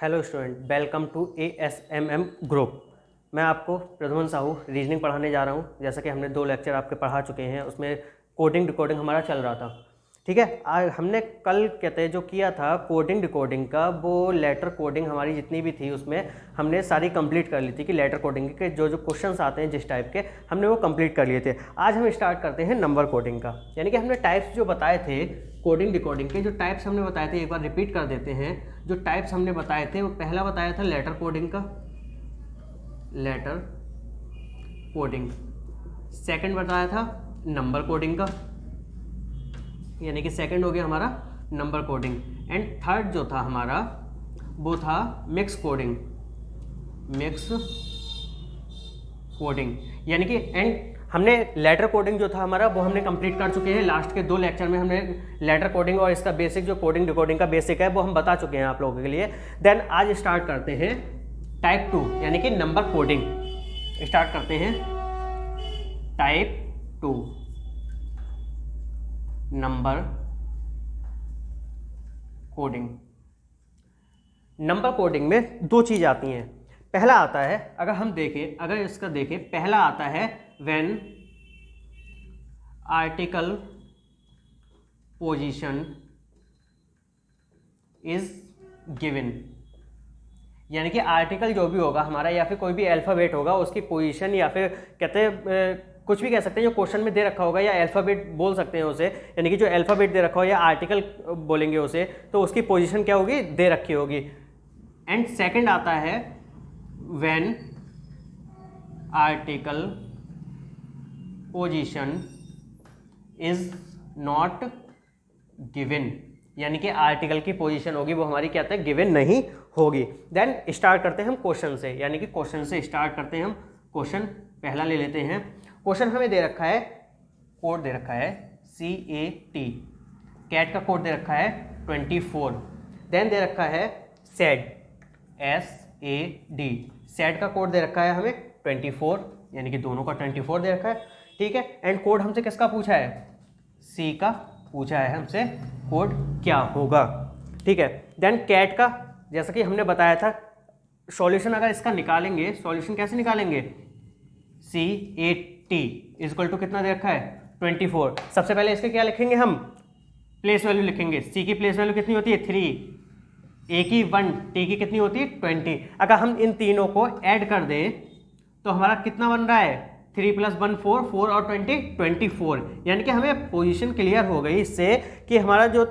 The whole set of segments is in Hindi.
Hello student, welcome to ASMM group. मैं आपको प्रद्युमन साहू रीजनिंग पढ़ाने जा रहा हूं। जैसा कि हमने 2 लेक्चर आपके पढ़ा चुके हैं, उसमें कोडिंग डिकोडिंग हमारा चल रहा था। ठीक है, आज हमने कल कहते जो किया था कोडिंग डिकोडिंग का, वो लेटर कोडिंग हमारी जितनी भी थी उसमें हमने सारी कंप्लीट कर ली थी कि लेटर कोडिंग के जो जो क्वेश्चंस आते हैं जिस टाइप के, हमने वो कंप्लीट कर लिए थे। आज हम स्टार्ट करते हैं नंबर कोडिंग का। यानी कि हमने टाइप्स जो बताए थे कोडिंग डिकोडिंग के, जो टाइप्स हमने बताए थे एक बार रिपीट कर देते हैं। जो टाइप्स हमने बताए थे, वो पहला बताया था लेटर कोडिंग का, लेटर कोडिंग। सेकंड बताया था नंबर कोडिंग का, यानी कि सेकंड हो गया हमारा नंबर कोडिंग। एंड थर्ड जो था हमारा वो था मिक्स कोडिंग, मिक्स कोडिंग। यानी कि एंड हमने लेटर कोडिंग जो था हमारा वो हमने कंप्लीट कर चुके हैं। लास्ट के 2 लेक्चर में हमने लेटर कोडिंग और इसका बेसिक जो कोडिंग डिकोडिंग का बेसिक है वो हम बता चुके हैं आप लोगों के लिए। देन आज स्टार्ट करते हैं टाइप 2 यानी कि नंबर कोडिंग। स्टार्ट करते हैं type 2 number coding. Number coding में 2 चीज़ आती हैं। पहला आता है, अगर हम देखें, अगर इसका देखें, पहला आता है when article position is given. यानी कि आर्टिकल जो भी होगा हमारा या फिर कोई भी अल्फ़ाबेट होगा उसकी पोजीशन, या फिर कहते हैं कुछ भी कह सकते हैं जो क्वेश्चन में दे रखा होगा, या अल्फ़ाबेट बोल सकते हैं उसे। यानी कि जो अल्फ़ाबेट दे रखा हो या आर्टिकल बोलेंगे उसे, तो उसकी पोजीशन क्या होगी, दे रखी होगी। एंड सेकंड आता है when article position is not given. यानी कि आर्टिकल की पोजीशन होगी वो हमारी क्या है, गिवन नहीं होगी। देन स्टार्ट करते हैं हम क्वेश्चन से, यानी कि क्वेश्चन से स्टार्ट करते हैं हम। क्वेश्चन पहला ले लेते हैं। क्वेश्चन हमें दे रखा है, कोड दे रखा है CAT, कैट का कोड दे रखा है 24। देन दे रखा है सेड, SAD, सेड का कोड दे रखा है हमें 24, यानी कि दोनों का 24 दे रखा है। ठीक है, एंड कोड हमसे किसका पूछा है, C का पूछा है हमसे कोड क्या होगा। ठीक है, देन कैट का, जैसा कि हमने बताया था, सॉल्यूशन अगर इसका निकालेंगे, सॉल्यूशन कैसे निकालेंगे, CAT इक्वल टू कितना दे रखा है 24। सबसे पहले इसके क्या लिखेंगे, हम प्लेस वैल्यू लिखेंगे। C की प्लेस वैल्यू कितनी होती है 3, A की 1, T की कितनी होती है 20। अगर हम इन तीनों को ऐड कर दें तो हमारा कितना बन रहा है, 3 + 1 4, 4 और 20 24। यानी कि हमें पोजीशन क्लियर हो गई इससे कि हमारा जो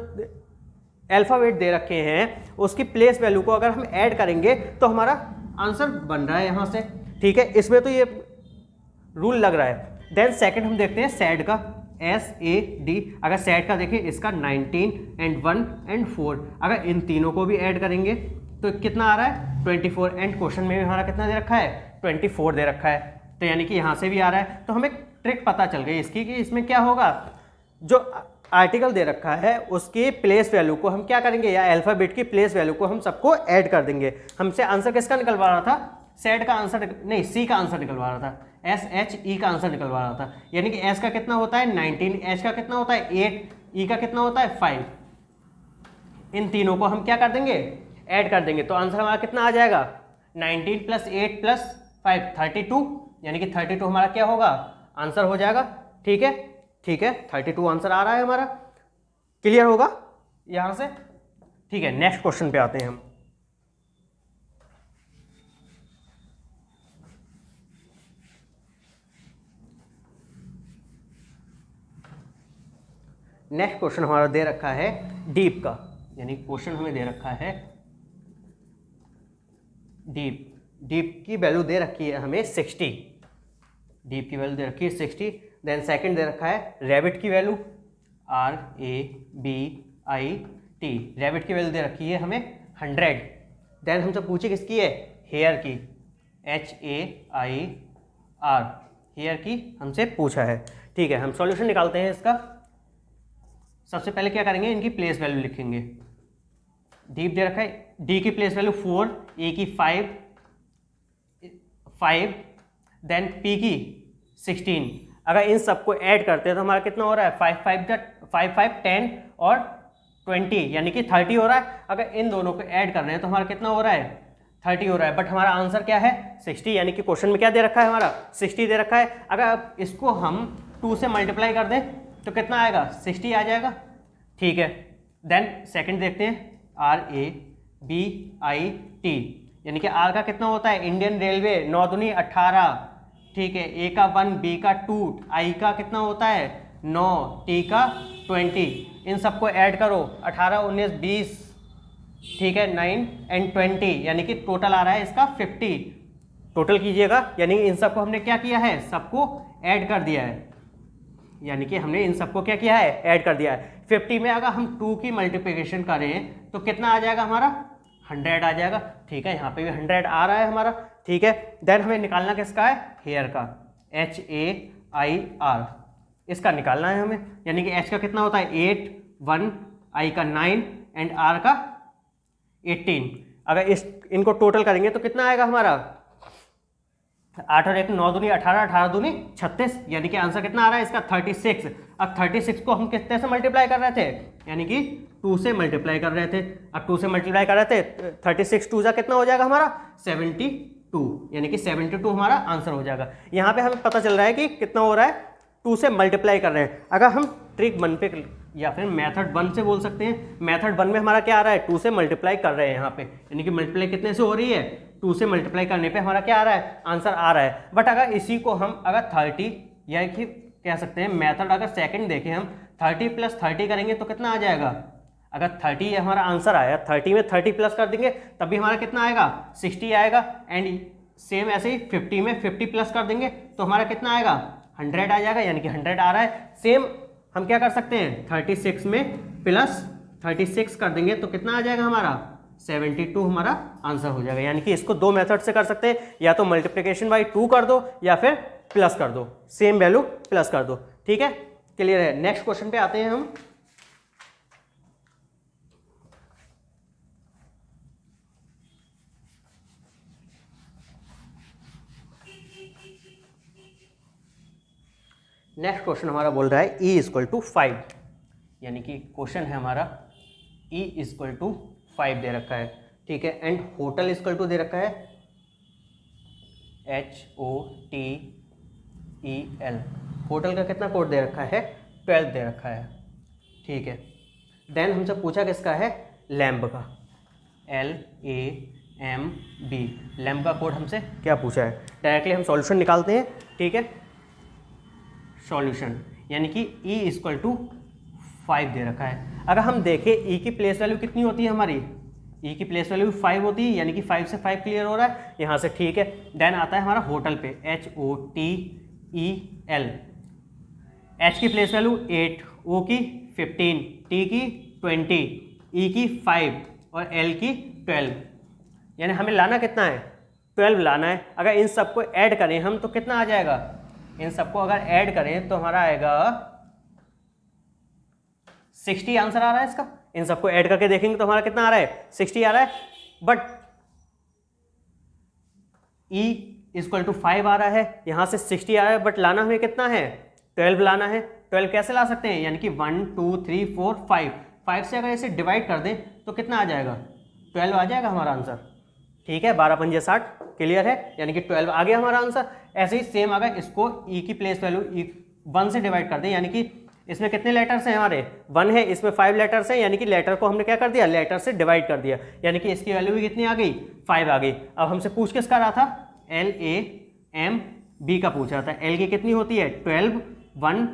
अल्फ़ाबेट दे रखे हैं उसकी प्लेस वैल्यू को अगर हम ऐड करेंगे तो हमारा आंसर बन रहा है यहाँ से। ठीक है, इसमें तो ये रूल लग रहा है। देन सेकंड हम देखते हैं सेड का, SAD। अगर सेड का देखें, इसका 19 एंड 1 एंड 4, अगर इन तीनों को भी ऐड करेंगे तो कितना आ रहा है 24। एंड क्वेश्चन में भी हमारा कितना दे रखा है 24 दे रखा है, तो यानी कि यहाँ से भी आ रहा है। तो हमें ट्रिक पता चल गई इसकी कि इसमें क्या होगा, जो आर्टिकल दे रखा है उसकी प्लेस वैल्यू को हम क्या करेंगे, या अल्फ़ाबेट की प्लेस वैल्यू को हम सबको ऐड कर देंगे। हमसे आंसर किसका निकलवा रहा था, सेड का आंसर नहीं, C का आंसर निकलवा रहा था, SHE का आंसर निकलवा रहा था। यानी कि S का कितना होता है 19, H का कितना होता है 8, E का कितना होता है 5। इन तीनों को हम क्या कर देंगे, ऐड कर देंगे, तो आंसर हमारा कितना आ जाएगा 19 + 8 + 5 32। यानी कि 32 हमारा क्या होगा, आंसर हो जाएगा। ठीक है, ठीक है, 32 आंसर आ रहा है हमारा। क्लियर होगा यहां से। ठीक है, नेक्स्ट क्वेश्चन पे आते हैं हम। नेक्स्ट क्वेश्चन हमारा दे रखा है डीप का, यानी क्वेश्चन हमें दे रखा है डीप। डीप की वैल्यू दे रखी है हमें 60, डीप की वैल्यू दे रखी है 60। देन सेकंड दे रखा है रैबिट की वैल्यू, RABIT, रैबिट की वैल्यू दे रखी है हमें 100। देन हमसे पूछे किसकी है, हेयर की, HAIR, हेयर की हमसे पूछा है। ठीक है, हम सॉल्यूशन निकालते हैं इसका। सबसे पहले क्या करेंगे, इनकी प्लेस वैल्यू लिखेंगे। डीप दे रखा है, डी की प्लेस वैल्यू 4, ए की 5, देन पी की 16। अगर इन सबको ऐड करते हैं तो हमारा कितना हो रहा है 5 5 10 और 20 यानी कि 30 हो रहा है। अगर इन दोनों को ऐड कर रहे हैं तो हमारा कितना हो रहा है, 30 हो रहा है। बट हमारा आंसर क्या है, 60, यानी कि क्वेश्चन में क्या दे रखा है हमारा, 60 दे रखा है। अगर इसको हम 2 से मल्टीप्लाई कर दें तो कितना आएगा, 60 आ जाएगा। ठीक है, देन सेकंड देखते हैं, RABIT, यानी कि आर का कितना होता है, इंडियन रेलवे, 9 दूनी 18, ठीक है, ए का 1, बी का 2, आई का कितना होता है 9, टी का 20, इन सबको ऐड करो, 18 19 20, ठीक है, 9 एंड 20, यानी कि टोटल आ रहा है इसका 50। टोटल कीजिएगा, यानी इन सबको हमने क्या किया है, सबको ऐड कर दिया है, यानी कि हमने इन सबको क्या किया है, ऐड कर दिया है। 50 में अगर हम 2 की मल्टीप्लिकेशन करें तो कितना आ जाएगा हमारा, 100 आ जाएगा। ठीक है, यहाँ पे भी 100 आ रहा है हमारा। ठीक है, देन हमें निकालना किसका है, हेयर का, HAIR, इसका निकालना है हमें, यानी कि H का कितना होता है 8, 1, I का 9 एंड R का 18। अगर इनको टोटल करेंगे तो कितना आएगा हमारा, 8 और 1 9 दूनी 18, 18 दूनी 36, यानी कि आंसर कितना आ रहा है इसका 36। अब 36 को हम कितने से मल्टीप्लाई कर रहे थे, यानी कि 2 से मल्टीप्लाई कर रहे थे। अब 2 से मल्टीप्लाई कर रहे थे, 36 2 जा कितना हो जाएगा हमारा 72, यानी कि 72 हमारा आंसर हो जाएगा। यहाँ पे हमें पता चल रहा है कि कितना हो रहा है, 2 से मल्टीप्लाई कर रहे हैं। अगर हम ट्रिक 1 पे या फिर मेथड 1 से बोल सकते हैं, मेथड 1 में हमारा क्या आ रहा है, 2 से मल्टीप्लाई कर रहे हैं यहाँ पे, यानी कि मल्टीप्लाई कितने से हो रही है, 2 से मल्टीप्लाई करने पे हमारा क्या आ रहा है, आंसर आ रहा है। बट अगर इसी को हम अगर 30 या कि कह सकते हैं मेथड अगर सेकंड देखें हम, 30 + 30 करेंगे तो कितना आ जाएगा, अगर 30 हमारा आंसर आया, 30 में 30 प्लस कर देंगे तब भी हमारा कितना आएगा 60 आएगा। एंड सेम ऐसे ही 50 में 50 प्लस कर देंगे तो हमारा कितना आएगा 100 आ जाएगा, यानी कि 100 आ रहा है। सेम हम क्या कर सकते हैं, 36 में प्लस 36 कर देंगे तो कितना आ जाएगा हमारा 72 हमारा आंसर हो जाएगा। यानी कि इसको 2 मेथड से कर सकते हैं, या तो मल्टीप्लिकेशन बाई 2 कर दो या फिर प्लस कर दो, सेम वैल्यू प्लस कर दो। ठीक है, क्लियर है। नेक्स्ट क्वेश्चन पे आते हैं हम। नेक्स्ट क्वेश्चन हमारा बोल रहा है E = 5, यानी कि क्वेश्चन है हमारा E = 5 दे रखा है। ठीक है, एंड होटल = दे रखा है HOTEL, होटल का कितना कोड दे रखा है 12 दे रखा है। ठीक है, देन हमसे पूछा किसका है, लैम्ब का, LAMB, लैम्ब का कोड हमसे क्या पूछा है। डायरेक्टली हम सॉल्यूशन निकालते हैं। ठीक है, सॉल्यूशन, यानी कि E = 5 दे रखा है। अगर हम देखें E की प्लेस वैल्यू कितनी होती है हमारी, E की प्लेस वैल्यू 5 होती है, यानी कि 5 से 5 क्लियर हो रहा है यहाँ से। ठीक है, देन आता है हमारा होटल पे, HOTEL, H की प्लेस वैल्यू 8, O की 15, T की 20, E की 5 और L की 12, यानी हमें लाना कितना है 12 लाना है। अगर इन सबको ऐड करें हम तो कितना आ जाएगा, इन सबको अगर ऐड करें तो हमारा आएगा 60 आंसर आ रहा है इसका। इन सबको ऐड करके देखेंगे तो हमारा कितना आ रहा है 60 आ रहा है। बट E = 5 आ रहा है, यहां से 60 आ रहा है, बट लाना हमें कितना है 12 लाना है। 12 कैसे ला सकते हैं, यानी कि 1 2 3 4 5 से अगर इसे डिवाइड कर दें तो कितना आ जाएगा 12 आ जाएगा हमारा आंसर। ठीक है, 12 पंजे 60, क्लियर है, यानी कि 12 आ गया हमारा आंसर। ऐसे ही सेम अगर इसको E की प्लेस वैल्यू 1 से डिवाइड कर दें, यानी कि इसमें कितने लेटर्स हैं हमारे 1 है, इसमें 5 लेटर्स हैं, यानी कि लेटर को हमने क्या कर दिया, लेटर से डिवाइड कर दिया, यानी कि इसकी वैल्यू भी कितनी आ गई 5 आ गई। अब हमसे पूछ किसका रहा था, LAMB का पूछ रहा था। L की कितनी होती है 12, 1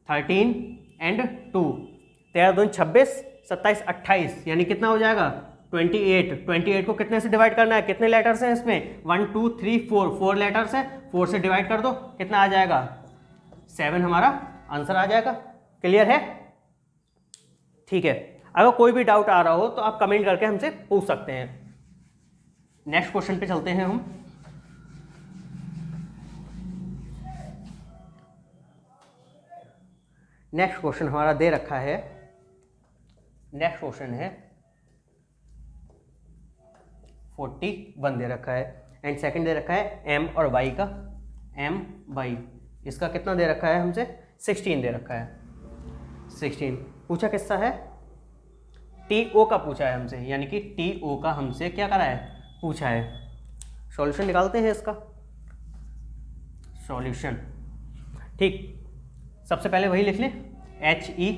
13 एंड 2, 13 2 26 27 28, यानी कितना हो जाएगा 28 को कितने से डिवाइड करना है, कितने लेटर्स हैं इसमें 1 2 3 4 लेटर्स हैं, 4 से डिवाइड कर दो कितना आ जाएगा 7 हमारा आंसर आ जाएगा। क्लियर है। ठीक है, अगर कोई भी डाउट आ रहा हो तो आप कमेंट करके हमसे पूछ सकते हैं। नेक्स्ट क्वेश्चन पे चलते हैं हम। नेक्स्ट क्वेश्चन हमारा दे रखा है, नेक्स्ट क्वेश्चन है 41 दे रखा है, एंड सेकंड दे रखा है M और Y का, MY, इसका कितना दे रखा है हमसे 16 दे रखा है। 16 पूछा किसका है, टी ओ का पूछा है हमसे, यानी कि टी ओ का हमसे क्या करा है, पूछा है। सॉल्यूशन निकालते हैं इसका, सॉल्यूशन। ठीक, सबसे पहले वही लिख लें, एच ई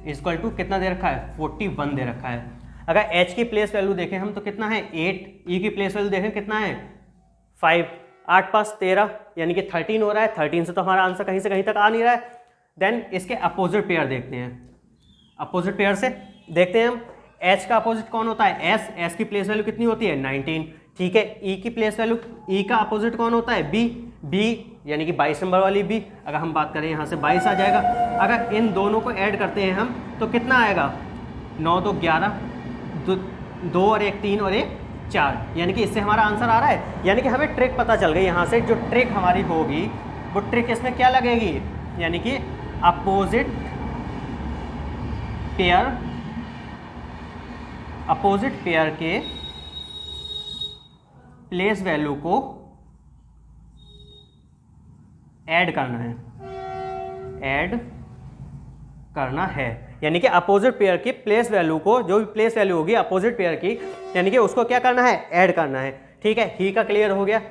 इक्वल टू कितना दे रखा है, 41 दे रखा है। अगर h की प्लेस वैल्यू देखें हम तो कितना है 8, e की प्लेस वैल्यू देखें कितना है 5, 8 पास 13 यानी कि 13 हो रहा है। 13 से तो हमारा आंसर कहीं से कहीं तक आ नहीं रहा है। देन इसके अपोजिट पेयर देखते हैं, अपोजिट पेयर से देखते हैं हम h का अपोजिट कौन होता है, s की प्लेस वैल्यू कितनी होती है 19। ठीक है, e की प्लेस वैल्यू, e का अपोजिट कौन होता है b यानी कि 22 नंबर वाली b। अगर हम बात करें यहाँ से 22 आ जाएगा। अगर इन दोनों को ऐड करते हैं हम तो कितना आएगा, 9 2 11, 2 और 1 3 और 1 4, यानी कि इससे हमारा आंसर आ रहा है। यानी कि हमें ट्रिक पता चल गई यहाँ से, जो ट्रिक हमारी होगी वो ट्रिक इसमें क्या लगेगी, यानी कि अपोजिट पेयर के प्लेस वैल्यू को ऐड करना है, ऐड करना है। यानी कि अपोजिट पेयर की प्लेस वैल्यू को, जो भी प्लेस वैल्यू होगी अपोजिट पेयर की, यानी कि उसको क्या करना है, ऐड करना है। ठीक है, ही का क्लियर हो गया।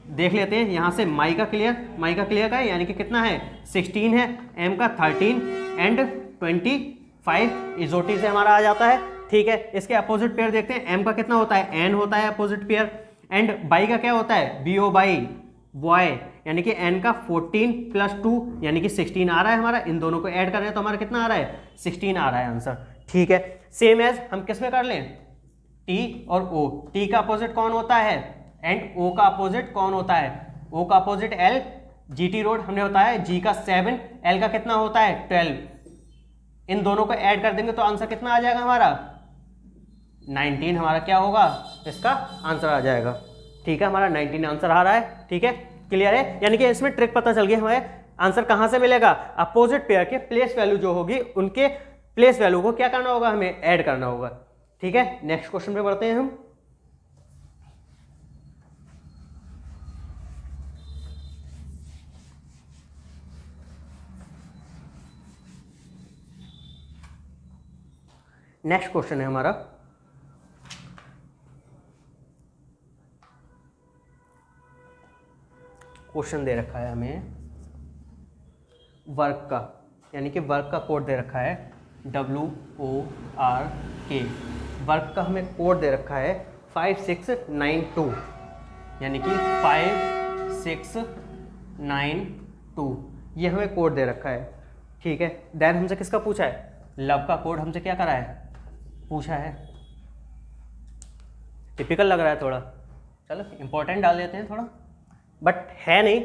देख लेते हैं यहाँ से माई का क्लियर का है, यानी कि कितना है 16 है, एम का 13 एंड 25 इजोटी से हमारा आ जाता है। ठीक है, इसके अपोजिट पेयर देखते हैं, एम का कितना होता है, एन होता है अपोजिट पेयर, एंड बाई का क्या होता है, बी ओ बाई बॉय, यानी कि n का 14 प्लस 2 यानी कि 16 आ रहा है हमारा। इन दोनों को ऐड कर रहे हैं तो हमारा कितना आ रहा है, 16 आ रहा है आंसर। ठीक है, सेम एज हम किस में कर लें, t और o। t का अपोजिट कौन होता है, एंड o का अपोजिट कौन होता है, o का अपोजिट l, GT रोड हमने बताया, g का 7, l का कितना होता है 12। इन दोनों को ऐड कर देंगे तो आंसर कितना आ जाएगा हमारा 19, हमारा क्या होगा, इसका आंसर आ जाएगा। ठीक है, हमारा 19 आंसर आ रहा है। ठीक है, क्लियर है। यानी कि इसमें ट्रिक पता चल गई, हमें आंसर कहां से मिलेगा, अपोजिट पेयर के प्लेस वैल्यू जो होगी उनके प्लेस वैल्यू को क्या करना होगा, हमें ऐड करना होगा। ठीक है, नेक्स्ट क्वेश्चन पे बढ़ते हैं हम। नेक्स्ट क्वेश्चन है हमारा, क्वेश्चन दे रखा है हमें वर्क का, यानी कि वर्क का कोड दे रखा है WORK। वर्क का हमें कोड दे रखा है 5692, यानी कि 5692 ये हमें कोड दे रखा है। ठीक है, देन हमसे किसका पूछा है, लव का कोड हमसे क्या करा है, पूछा है। टिपिकल लग रहा है थोड़ा, चलो इंपॉर्टेंट डाल देते हैं थोड़ा, बट है नहीं।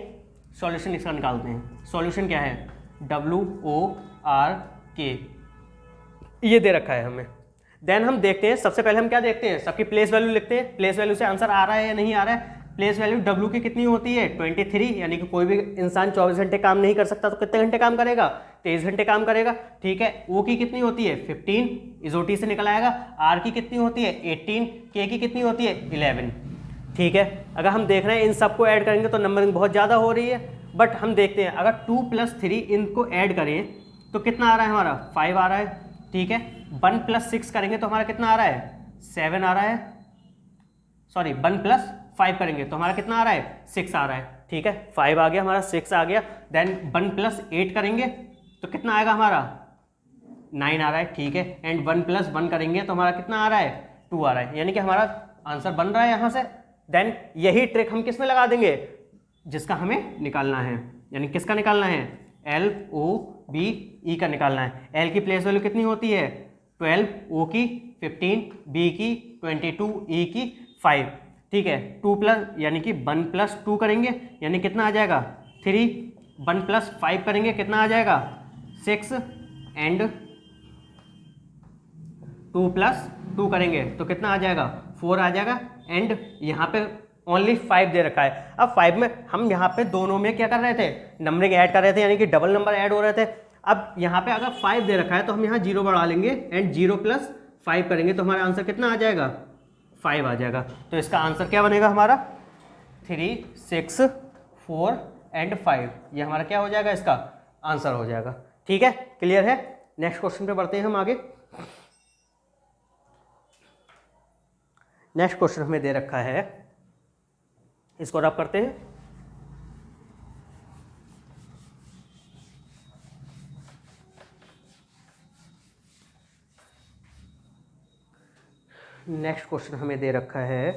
सॉल्यूशन इसका निकालते हैं। सॉल्यूशन क्या है, WORK ये दे रखा है हमें। देन हम देखते हैं, सबसे पहले हम क्या देखते हैं, सबकी प्लेस वैल्यू लिखते हैं। प्लेस वैल्यू से आंसर आ रहा है या नहीं आ रहा है। प्लेस वैल्यू W की कितनी होती है 23, यानी कि कोई भी इंसान 24 घंटे काम नहीं कर सकता तो कितने घंटे काम करेगा, 23 घंटे काम करेगा। ठीक है, O की कितनी होती है 15, इजोटी से निकल आएगा। R की कितनी होती है 18, K की कितनी होती है 11। ठीक है, अगर हम देख रहे हैं इन सबको ऐड करेंगे तो नंबरिंग बहुत ज़्यादा हो रही है, बट हम देखते हैं अगर 2 + 3 इनको ऐड करें तो कितना आ रहा है हमारा 5 आ रहा है। ठीक है, 1 + 6 करेंगे तो हमारा कितना आ रहा है 7 आ रहा है, सॉरी 1 + 5 करेंगे तो हमारा कितना आ रहा है 6 आ रहा है। ठीक है, 5 आ गया हमारा, 6 आ गया। देन 1 + 8 करेंगे तो कितना आएगा हमारा 9 आ रहा है। ठीक है, एंड 1 + 1 करेंगे तो हमारा कितना आ रहा है 2 आ रहा है, यानी कि हमारा आंसर बन रहा है यहाँ से। देन यही ट्रिक हम किस में लगा देंगे, जिसका हमें निकालना है, यानी किसका निकालना है LOBE का निकालना है। L की प्लेस वैल्यू कितनी होती है 12, O की 15, B की 22, E की 5। ठीक है, 2 + यानी कि 1 + 2 करेंगे यानी कितना आ जाएगा 3, 1 + 5 करेंगे कितना आ जाएगा 6, एंड 2 + 2 करेंगे तो कितना आ जाएगा 4 आ जाएगा। एंड यहाँ पे ओनली 5 दे रखा है। अब 5 में हम यहाँ पे दोनों में क्या कर रहे थे, नंबरिंग ऐड कर रहे थे, यानी कि डबल नंबर ऐड हो रहे थे। अब यहाँ पे अगर 5 दे रखा है तो हम यहाँ 0 बढ़ा लेंगे एंड 0 + 5 करेंगे तो हमारा आंसर कितना आ जाएगा 5 आ जाएगा। तो इसका आंसर क्या बनेगा हमारा 3, 6, 4 एंड 5, ये हमारा क्या हो जाएगा, इसका आंसर हो जाएगा। ठीक है, क्लियर है। नेक्स्ट क्वेश्चन पे बढ़ते हैं हम आगे। नेक्स्ट क्वेश्चन हमें दे रखा है, इसको रब करते हैं। नेक्स्ट क्वेश्चन हमें दे रखा है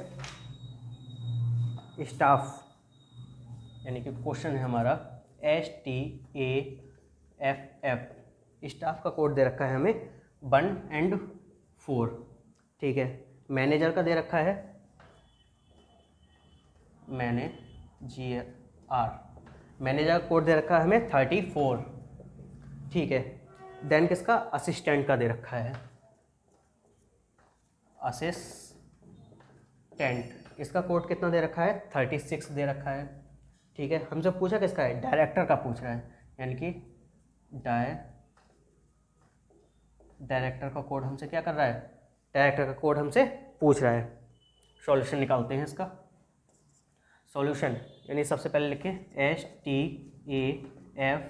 स्टाफ, यानी कि क्वेश्चन है हमारा STAFF। स्टाफ का कोड दे रखा है हमें 1 और 4, ठीक है। मैनेजर का दे रखा है मैनेजर का कोड दे रखा है हमें 34, ठीक है। देन किसका, असिस्टेंट का दे रखा है असिस्टेंट, इसका कोड कितना दे रखा है 36 दे रखा है, ठीक है। हमसे पूछा किसका है, डायरेक्टर का पूछ रहा है, यानी कि डायरेक्टर का कोड हमसे क्या कर रहा है, डायरेक्टर का कोड हमसे पूछ रहा है। सॉल्यूशन निकालते हैं इसका। सॉल्यूशन यानी सबसे पहले लिखें STAFF,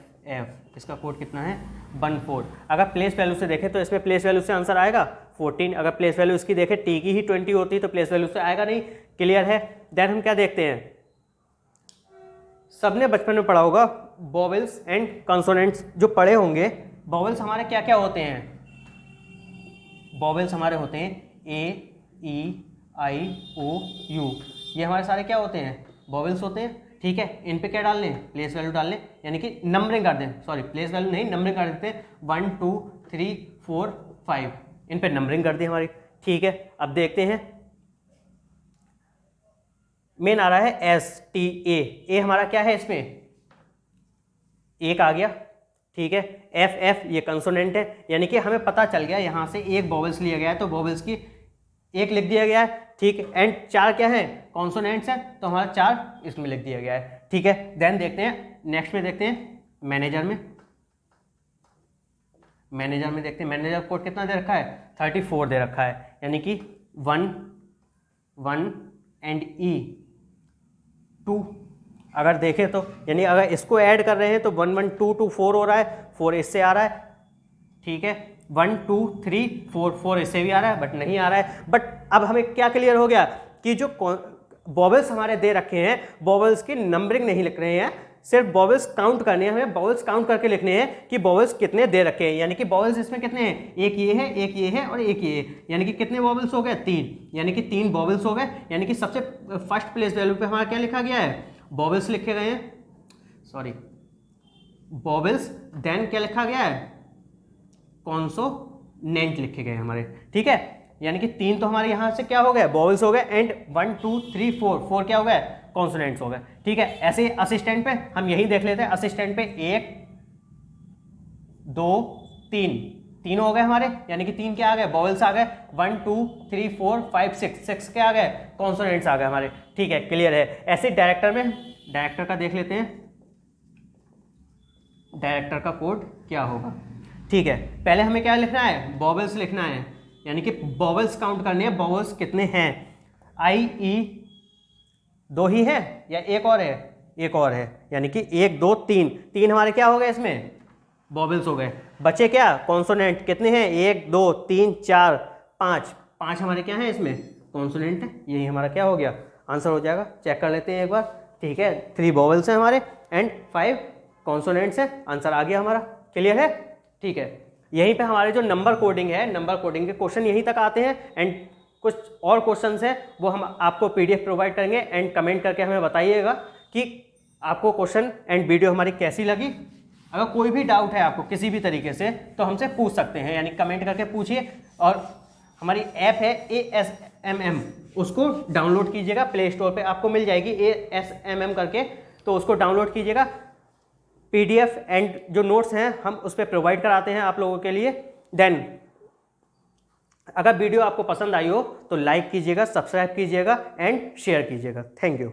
इसका कोड कितना है 14। अगर प्लेस वैल्यू से देखें तो इसमें प्लेस वैल्यू से आंसर आएगा 14। अगर प्लेस वैल्यू इसकी देखें टी की ही 20 होती है तो प्लेस वैल्यू से आएगा नहीं। क्लियर है। देन हम क्या देखते हैं, सबने बचपन में पढ़ा होगा वोवेल्स एंड कंसोनेंट्स, जो पढ़े होंगे। वोवेल्स हमारे क्या क्या होते हैं, वोवेल्स हमारे होते हैं A, E, I, O, U, ये हमारे सारे क्या होते हैं, वोवेल्स होते हैं, ठीक है। इन पे क्या डाल लें, प्लेस वैल्यू डाल लें, यानी कि नंबरिंग कर दें, सॉरी प्लेस वैल्यू नहीं नंबरिंग कर देते हैं 1 2 3 4 5, इन पे नंबरिंग कर दी हमारी, ठीक है। अब देखते हैं मेन आ रहा है STA, ए हमारा क्या है, इसमें एक आ गया, ठीक है। FF ये कंसोनेंट है, यानी कि हमें पता चल गया यहाँ से एक वोवेल्स लिया गया है तो वोवेल्स की एक लिख दिया गया है, ठीक है। एंड 4 क्या है, कॉन्सोनेंट्स है, तो हमारा 4 इसमें लिख दिया गया है, ठीक है। देन देखते हैं नेक्स्ट में, देखते हैं मैनेजर में देखते हैं मैनेजर कोड कितना दे रखा है 34 दे रखा है, यानी कि 1 1 एंड E 2 अगर देखें तो, यानी अगर इसको ऐड कर रहे हैं तो 1 1 2 2 4 हो रहा है, 4 इससे आ रहा है, ठीक है। 1 2 3 4 4 इससे भी आ रहा है बट नहीं आ रहा है। बट अब हमें क्या क्लियर हो गया कि जो वोवेल्स हमारे दे रखे हैं वोवेल्स की नंबरिंग नहीं लिख रहे हैं, सिर्फ वोवेल्स काउंट करने हैं, हमें वोवेल्स काउंट करके लिखने हैं कि वोवेल्स कितने दे रखे हैं। यानी कि वोवेल्स इसमें कितने हैं, एक ये है, एक ये है और एक ये है, यानी कि कितने वोवेल्स हो गए 3, यानी कि 3 वोवेल्स हो गए। यानी कि सबसे फर्स्ट प्लेस वैल्यू पे हमारा क्या लिखा गया है, वोवेल्स लिखे गए हैं, सॉरी वोवेल्स। देन क्या लिखा गया है, कॉन्सोनेंट लिखे गए हमारे, ठीक है। यानी कि 3 तो हमारे यहाँ से क्या हो गए, वोवेल्स हो गए, एंड 1 2 3 4 क्या हो गए, कॉन्सोनेंट्स हो गए, ठीक है। ऐसे असिस्टेंट पे हम यही देख लेते हैं, असिस्टेंट पे 1 2 3 हो गए हमारे, यानी कि 3 क्या आ गए, वोवेल्स आ गए। 1 2 3 4 5 6 क्या आ गए, कॉन्सोनेंट्स आ गए हमारे, ठीक है। क्लियर है। ऐसे डायरेक्टर में, डायरेक्टर का देख लेते हैं, डायरेक्टर का कोड क्या होगा, ठीक है। पहले हमें क्या लिखना है, वोवेल्स लिखना है, यानी कि वोवेल्स काउंट करने हैं, वोवेल्स कितने हैं। IE 2 ही है या एक और है, एक और है, यानी कि 1 2 3 हमारे क्या हो गए, इसमें वोवेल्स हो गए। बचे क्या, कॉन्सोनेंट कितने हैं, 1 2 3 4 5 हमारे क्या हैं, इसमें कॉन्सोनेंट है। यही हमारा क्या हो गया, आंसर हो जाएगा। चेक कर लेते हैं एक बार, ठीक है। 3 वोवेल्स हैं हमारे एंड 5 कॉन्सोनेंट्स हैं, आंसर आ गया हमारा। क्लियर है, ठीक है। यहीं पे हमारे जो नंबर कोडिंग है, नंबर कोडिंग के क्वेश्चन यहीं तक आते हैं, एंड कुछ और क्वेश्चंस हैं वो हम आपको PDF प्रोवाइड करेंगे, एंड कमेंट करके हमें बताइएगा कि आपको क्वेश्चन एंड वीडियो हमारी कैसी लगी। अगर कोई भी डाउट है आपको किसी भी तरीके से तो हमसे पूछ सकते हैं, यानी कमेंट करके पूछिए। और हमारी ऐप है ASMM, उसको डाउनलोड कीजिएगा, प्ले स्टोर पे आपको मिल जाएगी ASMM करके, तो उसको डाउनलोड कीजिएगा। PDF एंड जो नोट्स हैं हम उस पर प्रोवाइड कराते हैं आप लोगों के लिए। देन अगर वीडियो आपको पसंद आई हो तो लाइक कीजिएगा, सब्सक्राइब कीजिएगा एंड शेयर कीजिएगा। Thank you.